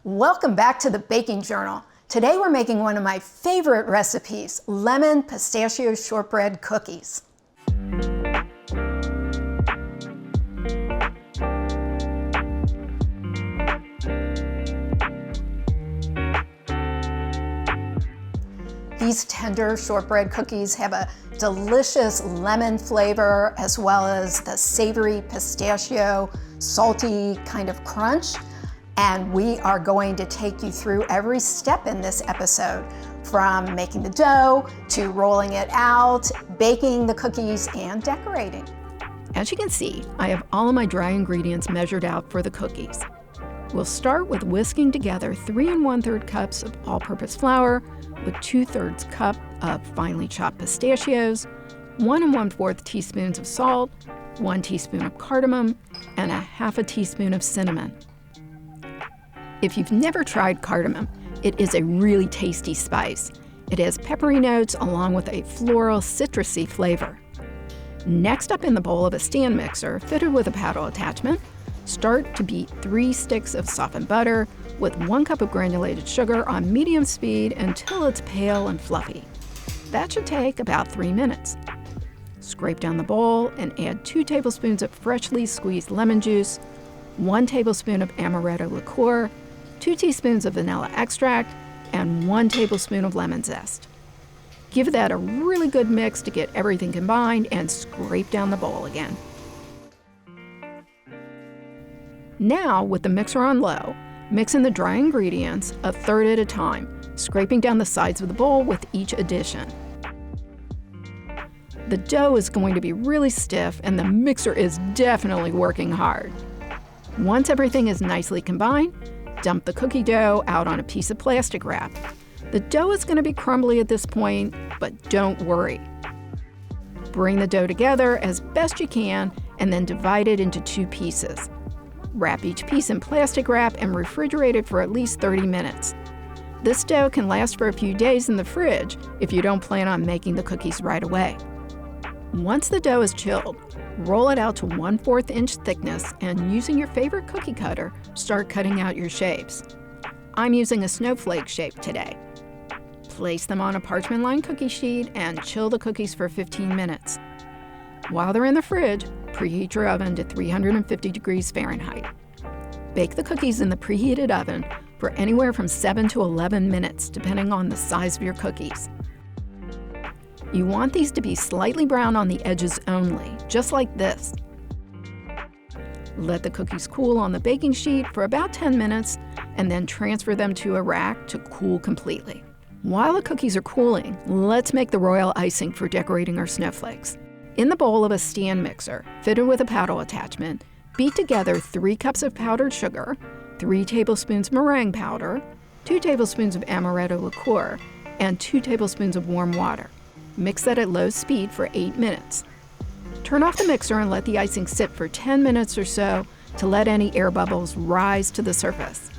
Welcome back to the Baking Journal. Today we're making one of my favorite recipes, lemon pistachio shortbread cookies. These tender shortbread cookies have a delicious lemon flavor as well as the savory pistachio, salty kind of crunch. And we are going to take you through every step in this episode, from making the dough to rolling it out, baking the cookies, and decorating. As you can see, I have all of my dry ingredients measured out for the cookies. We'll start with whisking together 3 1/3 cups of all-purpose flour with 2/3 cup of finely chopped pistachios, 1 1/4 teaspoons of salt, 1 teaspoon of cardamom, and 1/2 teaspoon of cinnamon. If you've never tried cardamom, it is a really tasty spice. It has peppery notes along with a floral citrusy flavor. Next up in the bowl of a stand mixer fitted with a paddle attachment, start to beat 3 sticks of softened butter with 1 cup of granulated sugar on medium speed until it's pale and fluffy. That should take about 3 minutes. Scrape down the bowl and add 2 tablespoons of freshly squeezed lemon juice, 1 tablespoon of amaretto liqueur, 2 teaspoons of vanilla extract, and 1 tablespoon of lemon zest. Give that a really good mix to get everything combined and scrape down the bowl again. Now, with the mixer on low, mix in the dry ingredients 1/3 at a time, scraping down the sides of the bowl with each addition. The dough is going to be really stiff and the mixer is definitely working hard. Once everything is nicely combined, dump the cookie dough out on a piece of plastic wrap. The dough is going to be crumbly at this point, but don't worry. Bring the dough together as best you can and then divide it into 2 pieces. Wrap each piece in plastic wrap and refrigerate it for at least 30 minutes. This dough can last for a few days in the fridge if you don't plan on making the cookies right away. Once the dough is chilled, roll it out to 1/4 inch thickness and using your favorite cookie cutter, start cutting out your shapes. I'm using a snowflake shape today. Place them on a parchment-lined cookie sheet and chill the cookies for 15 minutes. While they're in the fridge, preheat your oven to 350 degrees Fahrenheit. Bake the cookies in the preheated oven for anywhere from 7 to 11 minutes, depending on the size of your cookies. You want these to be slightly brown on the edges only, just like this. Let the cookies cool on the baking sheet for about 10 minutes and then transfer them to a rack to cool completely. While the cookies are cooling, let's make the royal icing for decorating our snowflakes. In the bowl of a stand mixer, fitted with a paddle attachment, beat together 3 cups of powdered sugar, 3 tablespoons meringue powder, 2 tablespoons of amaretto liqueur, and 2 tablespoons of warm water. Mix that at low speed for 8 minutes. Turn off the mixer and let the icing sit for 10 minutes or so to let any air bubbles rise to the surface.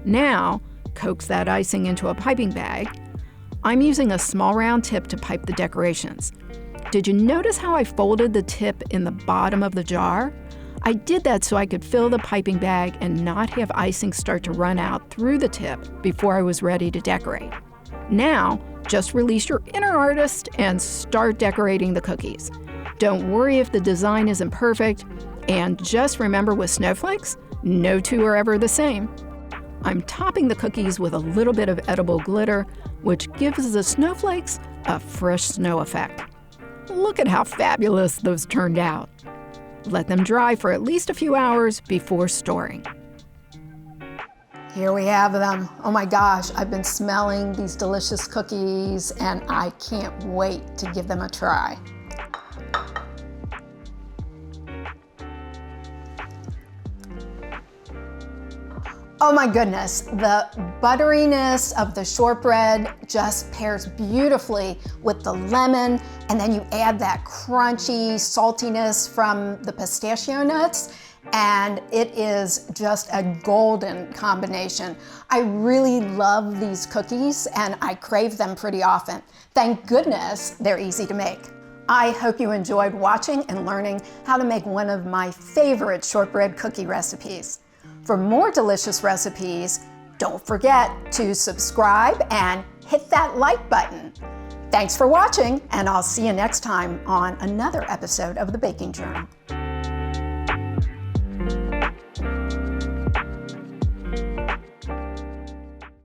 Now, coax that icing into a piping bag. I'm using a small round tip to pipe the decorations. Did you notice how I folded the tip in the bottom of the jar? I did that so I could fill the piping bag and not have icing start to run out through the tip before I was ready to decorate. Now, just release your inner artist and start decorating the cookies. Don't worry if the design isn't perfect, and just remember with snowflakes, no 2 are ever the same. I'm topping the cookies with a little bit of edible glitter, which gives the snowflakes a fresh snow effect. Look at how fabulous those turned out. Let them dry for at least a few hours before storing. Here we have them. Oh my gosh, I've been smelling these delicious cookies and I can't wait to give them a try. Oh my goodness, the butteriness of the shortbread just pairs beautifully with the lemon, and then you add that crunchy saltiness from the pistachio nuts, and it is just a golden combination. I really love these cookies and I crave them pretty often. Thank goodness they're easy to make. I hope you enjoyed watching and learning how to make one of my favorite shortbread cookie recipes. For more delicious recipes, Don't forget to subscribe and hit that like button. Thanks for watching, and I'll see you next time on another episode of the Baking Journal.